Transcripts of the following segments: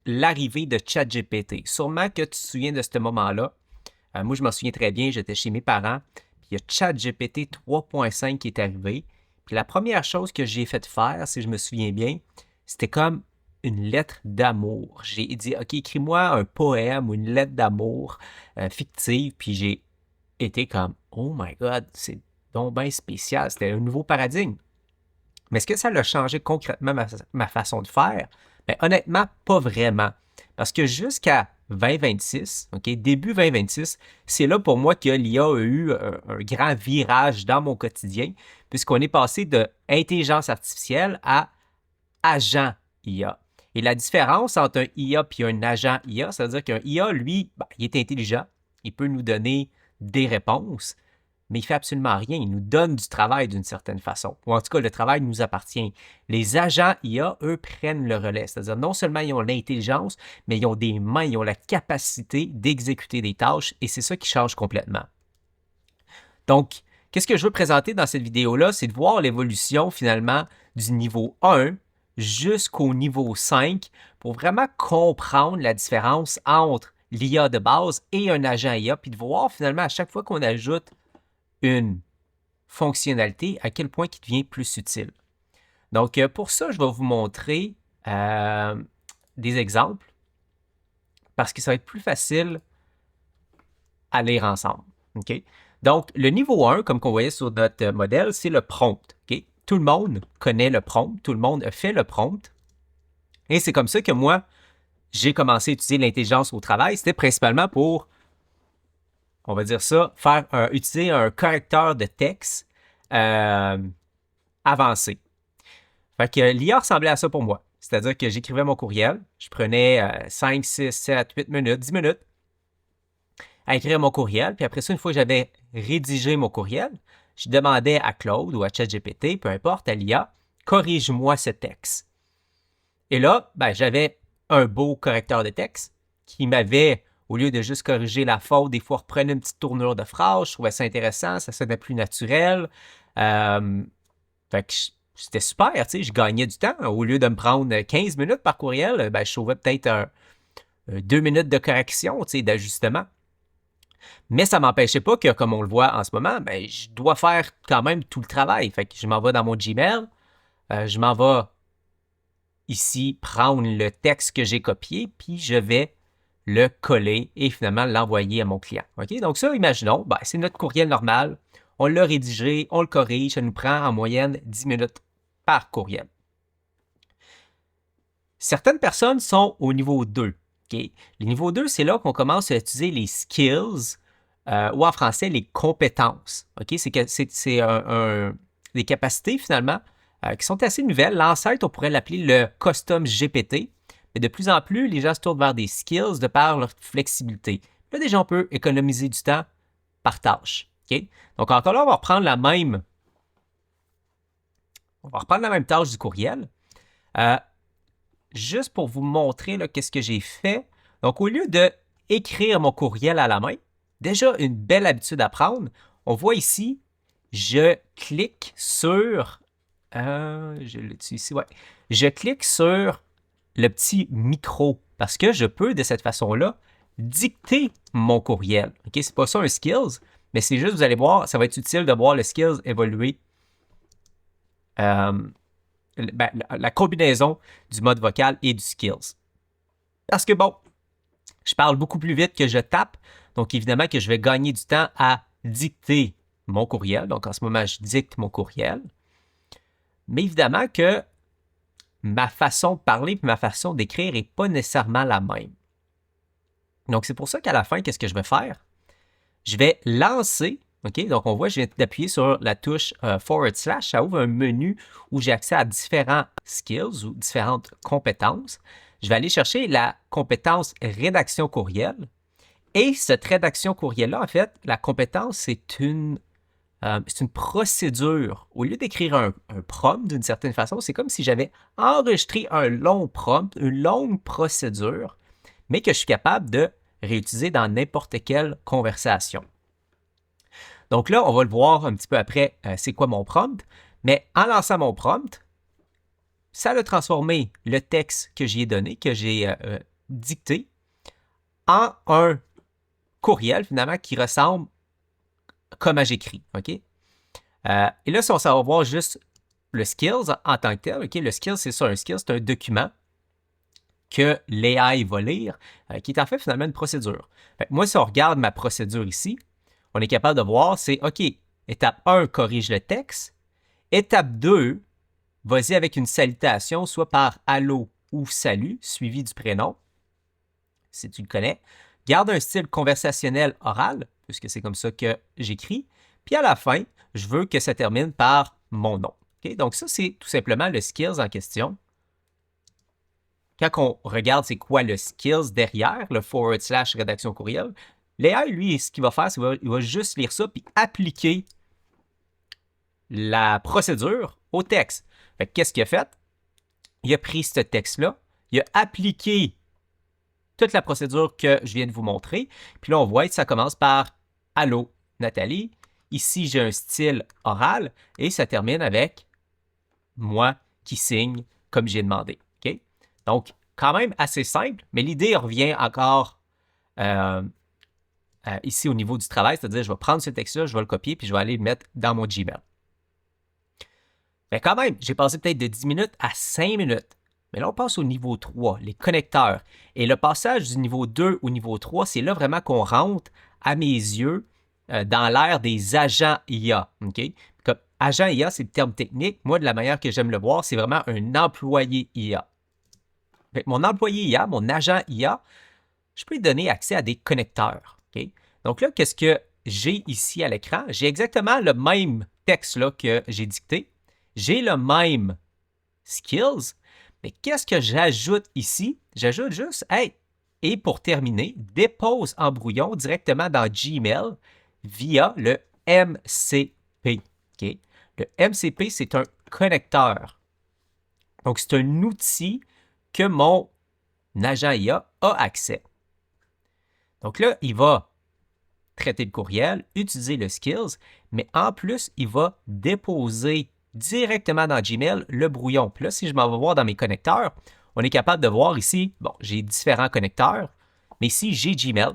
l'arrivée de ChatGPT. Sûrement que tu te souviens de ce moment-là. Moi, je m'en souviens très bien, j'étais chez mes parents, puis il y a ChatGPT 3.5 qui est arrivé. Puis la première chose que j'ai fait faire, si je me souviens bien, c'était comme une lettre d'amour. J'ai dit, OK, écris-moi un poème ou une lettre d'amour fictive, puis j'ai été comme, oh my God, c'est donc bien spécial, c'était un nouveau paradigme. Mais est-ce que ça a changé concrètement ma façon de faire? Bien, honnêtement, pas vraiment. Parce que jusqu'à 2026, OK, début 2026, c'est là pour moi que l'IA a eu un grand virage dans mon quotidien, puisqu'on est passé de intelligence artificielle à agent IA. Et la différence entre un IA et un agent IA, c'est-à-dire qu'un IA, lui, ben, il est intelligent, il peut nous donner des réponses, mais il ne fait absolument rien. Il nous donne du travail d'une certaine façon. Ou en tout cas, le travail nous appartient. Les agents IA, eux, prennent le relais. C'est-à-dire, non seulement ils ont l'intelligence, mais ils ont des mains, ils ont la capacité d'exécuter des tâches, et c'est ça qui change complètement. Donc, qu'est-ce que je veux présenter dans cette vidéo-là? C'est de voir l'évolution, finalement, du niveau 1 jusqu'au niveau 5 pour vraiment comprendre la différence entre l'IA de base et un agent IA, puis de voir, finalement, à chaque fois qu'on ajoute une fonctionnalité, à quel point il devient plus utile. Donc, pour ça, je vais vous montrer des exemples parce que ça va être plus facile à lire ensemble. OK? Donc, le niveau 1, comme qu'on voyait sur notre modèle, c'est le prompt. OK? Tout le monde connaît le prompt, tout le monde a fait le prompt. Et c'est comme ça que moi, j'ai commencé à utiliser l'intelligence au travail. C'était principalement pour, on va dire ça, utiliser un correcteur de texte avancé. Fait que l'IA ressemblait à ça pour moi. C'est-à-dire que j'écrivais mon courriel, je prenais 5, 6, 7, 8 minutes, 10 minutes à écrire mon courriel, puis après ça, une fois que j'avais rédigé mon courriel, je demandais à Claude ou à ChatGPT, peu importe, à l'IA, corrige-moi ce texte. Et là, ben, j'avais un beau correcteur de texte qui m'avait, au lieu de juste corriger la faute, des fois reprenait une petite tournure de phrase, je trouvais ça intéressant, ça sonnait plus naturel. Fait que c'était super, tu sais, je gagnais du temps. Au lieu de me prendre 15 minutes par courriel, ben, je sauvais peut-être 2 minutes de correction, tu sais, d'ajustement. Mais ça ne m'empêchait pas que, comme on le voit en ce moment, ben, je dois faire quand même tout le travail. Fait que je m'en vais dans mon Gmail, je m'en vais ici prendre le texte que j'ai copié, puis je vais le coller et finalement l'envoyer à mon client. OK? Donc ça, imaginons, ben, c'est notre courriel normal. On l'a rédigé, on le corrige, ça nous prend en moyenne 10 minutes par courriel. Certaines personnes sont au niveau 2. Okay? Le niveau 2, c'est là qu'on commence à utiliser les skills, ou en français, les compétences. Okay? C'est des capacités, finalement, qui sont assez nouvelles. L'ancêtre, on pourrait l'appeler le custom GPT. Mais de plus en plus, les gens se tournent vers des skills de par leur flexibilité. Là, déjà, on peut économiser du temps par tâche. Okay? Donc, encore là, on va reprendre la même tâche du courriel. Juste pour vous montrer qu'est-ce que j'ai fait. Donc, au lieu d'écrire mon courriel à la main, déjà une belle habitude à prendre, on voit ici, je clique sur... je l'ai ici, ouais. Je clique sur le petit micro parce que je peux, de cette façon-là, dicter mon courriel. OK? C'est pas ça un skills, mais c'est juste, vous allez voir, ça va être utile de voir le skills évoluer. Ben, la combinaison du mode vocal et du skills. Parce que bon, je parle beaucoup plus vite que je tape, donc évidemment que je vais gagner du temps à dicter mon courriel. Donc en ce moment, je dicte mon courriel. Mais évidemment que ma façon de parler et ma façon d'écrire n'est pas nécessairement la même. Donc c'est pour ça qu'à la fin, qu'est-ce que je vais faire? Je vais lancer. OK? Donc, on voit, je viens d'appuyer sur la touche /. Ça ouvre un menu où j'ai accès à différents skills ou différentes compétences. Je vais aller chercher la compétence rédaction courriel. Et cette rédaction courriel-là, en fait, la compétence, c'est une procédure. Au lieu d'écrire un prompt d'une certaine façon, c'est comme si j'avais enregistré un long prompt, une longue procédure, mais que je suis capable de réutiliser dans n'importe quelle conversation. Donc là, on va le voir un petit peu après, c'est quoi mon prompt. Mais en lançant mon prompt, ça a transformé le texte que j'y ai donné, que j'ai dicter en un courriel, finalement, qui ressemble comme à j'écris. OK? Et là, si on s'en va voir juste le skills en tant que tel, OK? Le skills, c'est ça, un skill, c'est un document que l'AI va lire, qui est en fait finalement une procédure. Fait que moi, si on regarde ma procédure ici, on est capable de voir, c'est OK, étape 1, corrige le texte. Étape 2, vas-y avec une salutation, soit par allô ou salut, suivi du prénom, si tu le connais. Garde un style conversationnel oral, puisque c'est comme ça que j'écris. Puis à la fin, je veux que ça termine par mon nom. Okay? Donc ça, c'est tout simplement le skills en question. Quand on regarde c'est quoi le skills derrière, le / rédaction courriel, l'AI, lui, ce qu'il va faire, c'est qu'il va juste lire ça puis appliquer la procédure au texte. Fait que qu'est-ce qu'il a fait? Il a pris ce texte-là, il a appliqué toute la procédure que je viens de vous montrer. Puis là, on voit que ça commence par « Allô, Nathalie ». Ici, j'ai un style oral et ça termine avec moi qui signe comme j'ai demandé. Okay? Donc, quand même assez simple, mais l'idée revient encore ici au niveau du travail, c'est-à-dire je vais prendre ce texte-là, je vais le copier, puis je vais aller le mettre dans mon Gmail. Mais quand même, j'ai passé peut-être de 10 minutes à 5 minutes. Mais là, on passe au niveau 3, les connecteurs. Et le passage du niveau 2 au niveau 3, c'est là vraiment qu'on rentre, à mes yeux, dans l'ère des agents IA. Okay? Comme agent IA, c'est le terme technique. Moi, de la manière que j'aime le voir, c'est vraiment un employé IA. Mon employé IA, mon agent IA, je peux lui donner accès à des connecteurs. Okay? Donc là, qu'est-ce que j'ai ici à l'écran? J'ai exactement le même texte là, que j'ai dicté. J'ai le même skills, mais qu'est-ce que j'ajoute ici? J'ajoute juste, hey, et pour terminer, dépose en brouillon directement dans Gmail via le MCP. Okay? Le MCP, c'est un connecteur. Donc, c'est un outil que mon agent IA a accès. Donc là, il va traiter le courriel, utiliser le skills, mais en plus, il va déposer directement dans Gmail le brouillon. Puis là, si je m'en vais voir dans mes connecteurs, on est capable de voir ici, bon, j'ai différents connecteurs, mais ici, j'ai Gmail.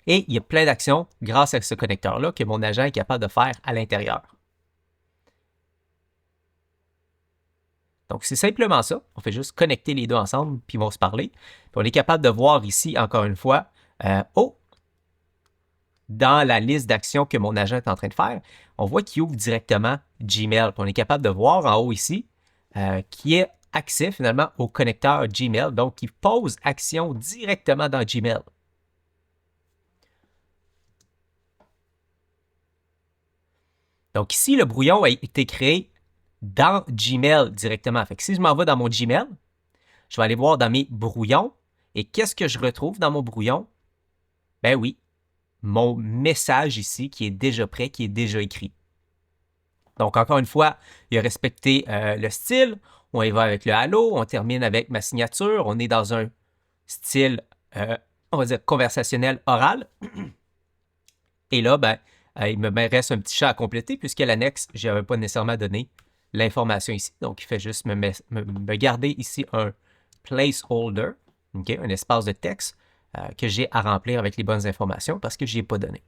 Et il y a plein d'actions grâce à ce connecteur-là que mon agent est capable de faire à l'intérieur. Donc, c'est simplement ça. On fait juste connecter les deux ensemble, puis ils vont se parler. Puis on est capable de voir ici, encore une fois, dans la liste d'actions que mon agent est en train de faire, on voit qu'il ouvre directement Gmail. Puis on est capable de voir en haut ici qu'il y a accès finalement au connecteur Gmail. Donc, il pose action directement dans Gmail. Donc ici, le brouillon a été créé dans Gmail directement. Fait que si je m'en vais dans mon Gmail, je vais aller voir dans mes brouillons. Et qu'est-ce que je retrouve dans mon brouillon? Ben oui, mon message ici qui est déjà prêt, qui est déjà écrit. Donc, encore une fois, il a respecté le style. On y va avec le halo, on termine avec ma signature. On est dans un style, on va dire, conversationnel oral. Et là, ben, il me reste un petit chat à compléter puisque l'annexe, je n'avais pas nécessairement donné l'information ici. Donc, il fait juste me garder ici un placeholder, okay, un espace de texte que j'ai à remplir avec les bonnes informations parce que je n'y ai pas donné.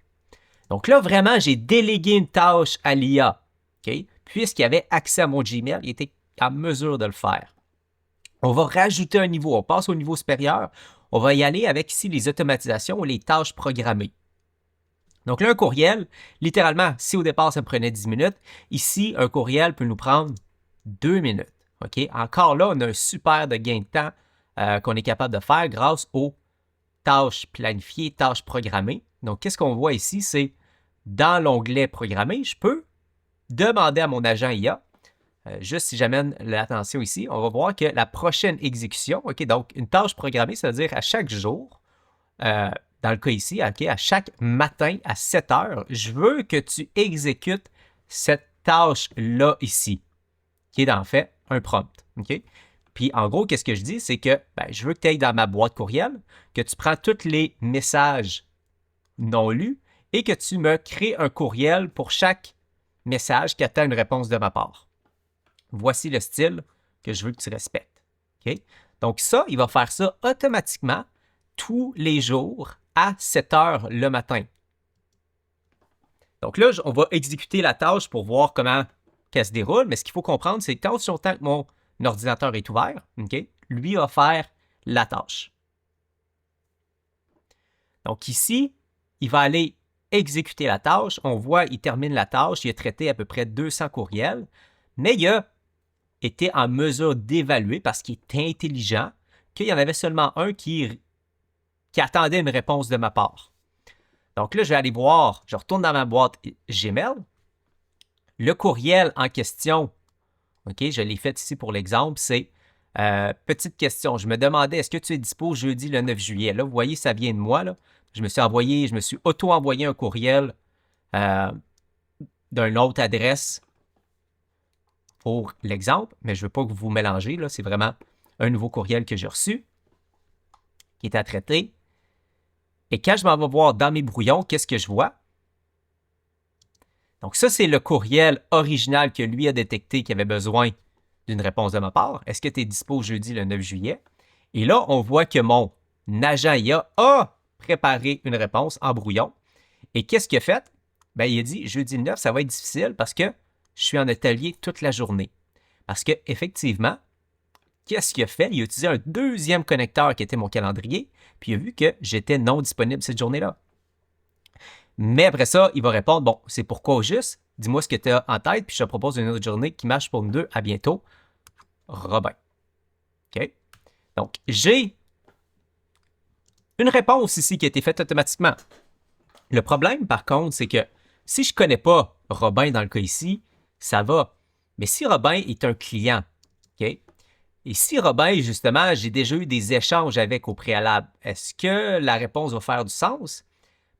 Donc là, vraiment, j'ai délégué une tâche à l'IA. Okay? Puisqu'il avait accès à mon Gmail, il était en mesure de le faire. On va rajouter un niveau. On passe au niveau supérieur. On va y aller avec ici les automatisations ou les tâches programmées. Donc là, un courriel, littéralement, si au départ, ça me prenait 10 minutes, ici, un courriel peut nous prendre 2 minutes. Okay? Encore là, on a un super de gain de temps qu'on est capable de faire grâce aux tâches planifiées, tâches programmées. Donc, qu'est-ce qu'on voit ici? C'est dans l'onglet programmé, je peux demander à mon agent IA, juste si j'amène l'attention ici, on va voir que la prochaine exécution, OK, donc une tâche programmée, ça veut dire à chaque jour, dans le cas ici, OK, à chaque matin à 7 heures, je veux que tu exécutes cette tâche-là ici, qui est en fait un prompt. OK? Puis en gros, qu'est-ce que je dis? C'est que ben, je veux que tu ailles dans ma boîte courriel, que tu prends tous les messages non lus et que tu me crées un courriel pour chaque message qui attend une réponse de ma part. Voici le style que je veux que tu respectes. Okay? Donc ça, il va faire ça automatiquement tous les jours à 7 heures le matin. Donc là, on va exécuter la tâche pour voir comment qu'elle se déroule, mais ce qu'il faut comprendre, c'est que tant aussi longtemps que mon ordinateur est ouvert, okay, lui va faire la tâche. Donc ici, il va aller exécuter la tâche. On voit, il termine la tâche, il a traité à peu près 200 courriels, mais il a été en mesure d'évaluer, parce qu'il est intelligent, qu'il y en avait seulement un qui attendait une réponse de ma part. Donc là, je vais aller voir, je retourne dans ma boîte Gmail. Le courriel en question, OK, je l'ai fait ici pour l'exemple, c'est petite question. Je me demandais, est-ce que tu es dispo jeudi le 9 juillet? Là, vous voyez, ça vient de moi. Là. Je me suis auto-envoyé un courriel d'une autre adresse pour l'exemple, mais je ne veux pas que vous vous mélangez. Là. C'est vraiment un nouveau courriel que j'ai reçu qui est à traiter. Et quand je m'en vais voir dans mes brouillons, qu'est-ce que je vois? Donc ça, c'est le courriel original que lui a détecté qu'il avait besoin d'une réponse de ma part. Est-ce que tu es dispo jeudi le 9 juillet? Et là, on voit que mon agent IA a préparé une réponse en brouillon. Et qu'est-ce qu'il a fait? Ben, il a dit, jeudi 9, ça va être difficile parce que je suis en atelier toute la journée. Parce qu'effectivement, qu'est-ce qu'il a fait? Il a utilisé un deuxième connecteur qui était mon calendrier, puis il a vu que j'étais non disponible cette journée-là. Mais après ça, il va répondre, bon, c'est pourquoi au juste? Dis-moi ce que tu as en tête, puis je te propose une autre journée qui marche pour nous deux. À bientôt, Robin. OK? Donc, j'ai une réponse ici qui a été faite automatiquement. Le problème, par contre, c'est que si je ne connais pas Robin dans le cas ici, ça va. Mais si Robin est un client, OK? Et si Robin, justement, j'ai déjà eu des échanges avec au préalable, est-ce que la réponse va faire du sens?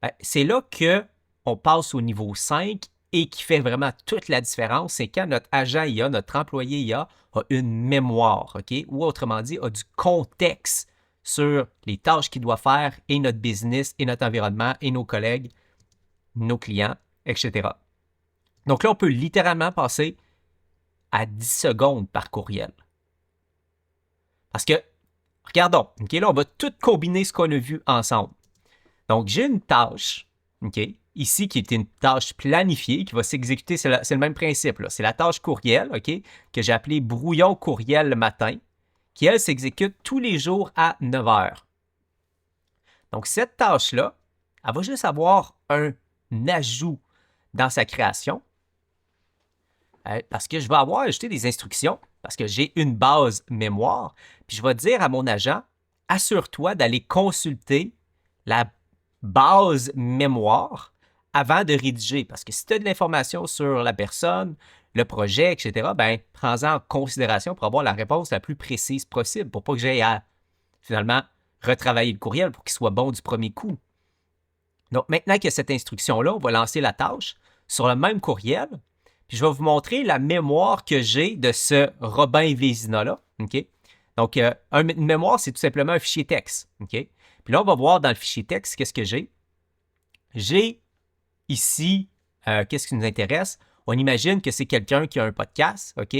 Ben, c'est là qu'on passe au niveau 5 et qui fait vraiment toute la différence, c'est quand notre agent IA, notre employé IA a une mémoire, OK? Ou autrement dit, a du contexte sur les tâches qu'il doit faire et notre business et notre environnement et nos collègues, nos clients, etc. Donc là, on peut littéralement passer à 10 secondes par courriel. Parce que, regardons, OK, là, on va tout combiner ce qu'on a vu ensemble. Donc, j'ai une tâche, OK, ici qui est une tâche planifiée qui va s'exécuter, c'est le même principe, là. C'est la tâche courriel, OK, que j'ai appelée brouillon courriel le matin, qui, elle, s'exécute tous les jours à 9 heures. Donc, cette tâche-là, elle va juste avoir un ajout dans sa création parce que je vais avoir ajouté des instructions, parce que j'ai une base mémoire, puis je vais dire à mon agent, assure-toi d'aller consulter la base mémoire avant de rédiger, parce que si tu as de l'information sur la personne, le projet, etc., ben, prends-en en considération pour avoir la réponse la plus précise possible, pour pas que j'aille à, finalement, retravailler le courriel pour qu'il soit bon du premier coup. Donc, maintenant qu'il y a cette instruction-là, on va lancer la tâche sur le même courriel, puis je vais vous montrer la mémoire que j'ai de ce Robin Vézina-là. OK? Donc, une mémoire, c'est tout simplement un fichier texte. OK? Puis là, on va voir dans le fichier texte, qu'est-ce que j'ai? J'ai ici, qu'est-ce qui nous intéresse? On imagine que c'est quelqu'un qui a un podcast, OK?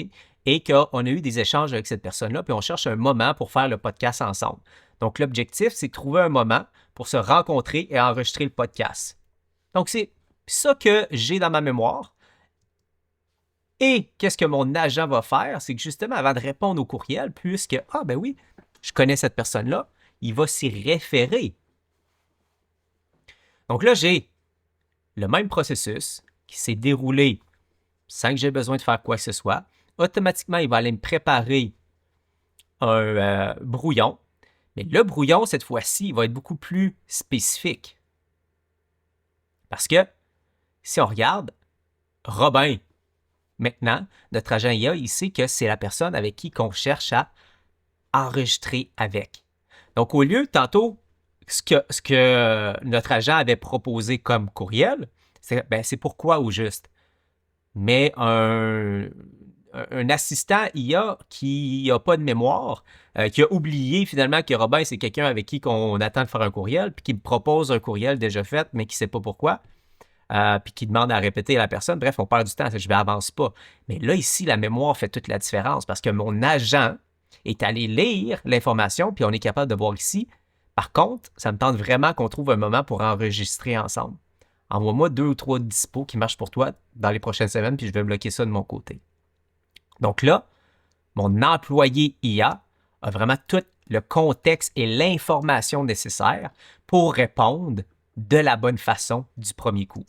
Et qu'on a eu des échanges avec cette personne-là, puis on cherche un moment pour faire le podcast ensemble. Donc, l'objectif, c'est de trouver un moment pour se rencontrer et enregistrer le podcast. Donc, c'est ça que j'ai dans ma mémoire. Et qu'est-ce que mon agent va faire? C'est que justement, avant de répondre au courriel, puisque, ah ben oui, je connais cette personne-là, il va s'y référer. Donc là, j'ai le même processus qui s'est déroulé sans que j'ai besoin de faire quoi que ce soit. Automatiquement, il va aller me préparer un brouillon. Mais le brouillon, cette fois-ci, il va être beaucoup plus spécifique. Parce que, si on regarde, Robin, maintenant, notre agent IA, il sait que c'est la personne avec qui on cherche à enregistrer avec. Donc, au lieu, tantôt, ce que notre agent avait proposé comme courriel, c'est pourquoi au juste. Mais un assistant IA qui n'a pas de mémoire, qui a oublié finalement que Robin, c'est quelqu'un avec qui on attend de faire un courriel, puis qui me propose un courriel déjà fait, mais qui ne sait pas pourquoi, puis qui demande à répéter à la personne. Bref, on perd du temps, je ne avance pas. Mais là, ici, la mémoire fait toute la différence parce que mon agent est allé lire l'information, puis on est capable de voir ici. Par contre, ça me tente vraiment qu'on trouve un moment pour enregistrer ensemble. Envoie-moi 2 ou 3 dispos qui marchent pour toi dans les prochaines semaines, puis je vais bloquer ça de mon côté. Donc là, mon employé IA a vraiment tout le contexte et l'information nécessaire pour répondre de la bonne façon du premier coup.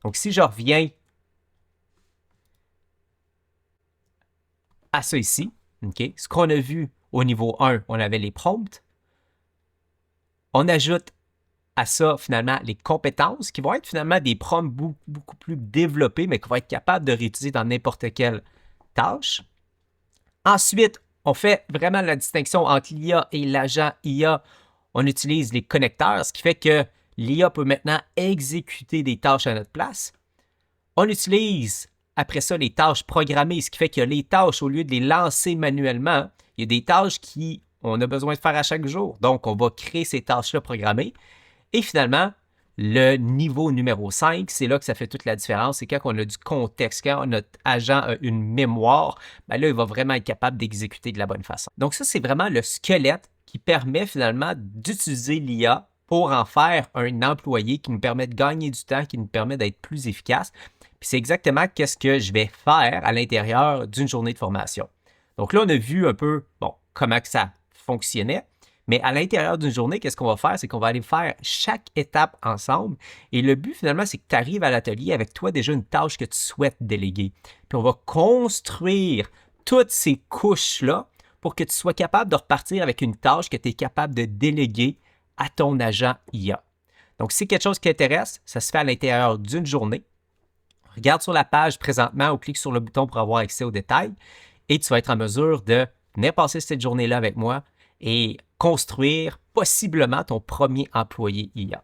Donc, si je reviens à ça ici, okay, ce qu'on a vu au niveau 1, on avait les prompts. On ajoute à ça, finalement, les compétences qui vont être finalement des prompts beaucoup plus développés, mais qu'on va être capable de réutiliser dans n'importe quelle tâche. Ensuite, on fait vraiment la distinction entre l'IA et l'agent IA. On utilise les connecteurs, ce qui fait que l'IA peut maintenant exécuter des tâches à notre place. On utilise après ça les tâches programmées, ce qui fait que les tâches, au lieu de les lancer manuellement, il y a des tâches qu'on a besoin de faire à chaque jour. Donc, on va créer ces tâches-là programmées. Et finalement, le niveau numéro 5, c'est là que ça fait toute la différence. C'est quand on a du contexte, quand notre agent a une mémoire, bien là, il va vraiment être capable d'exécuter de la bonne façon. Donc ça, c'est vraiment le squelette qui permet finalement d'utiliser l'IA pour en faire un employé qui nous permet de gagner du temps, qui nous permet d'être plus efficace. Puis c'est exactement ce que je vais faire à l'intérieur d'une journée de formation. Donc là, on a vu un peu, comment que ça fonctionnait. Mais à l'intérieur d'une journée, qu'est-ce qu'on va faire? C'est qu'on va aller faire chaque étape ensemble. Et le but, finalement, c'est que tu arrives à l'atelier avec toi déjà une tâche que tu souhaites déléguer. Puis on va construire toutes ces couches-là pour que tu sois capable de repartir avec une tâche que tu es capable de déléguer à ton agent IA. Donc, si c'est quelque chose qui t'intéresse, ça se fait à l'intérieur d'une journée. Regarde sur la page présentement ou clique sur le bouton pour avoir accès aux détails et tu vas être en mesure de venir passer cette journée-là avec moi et construire possiblement ton premier employé IA.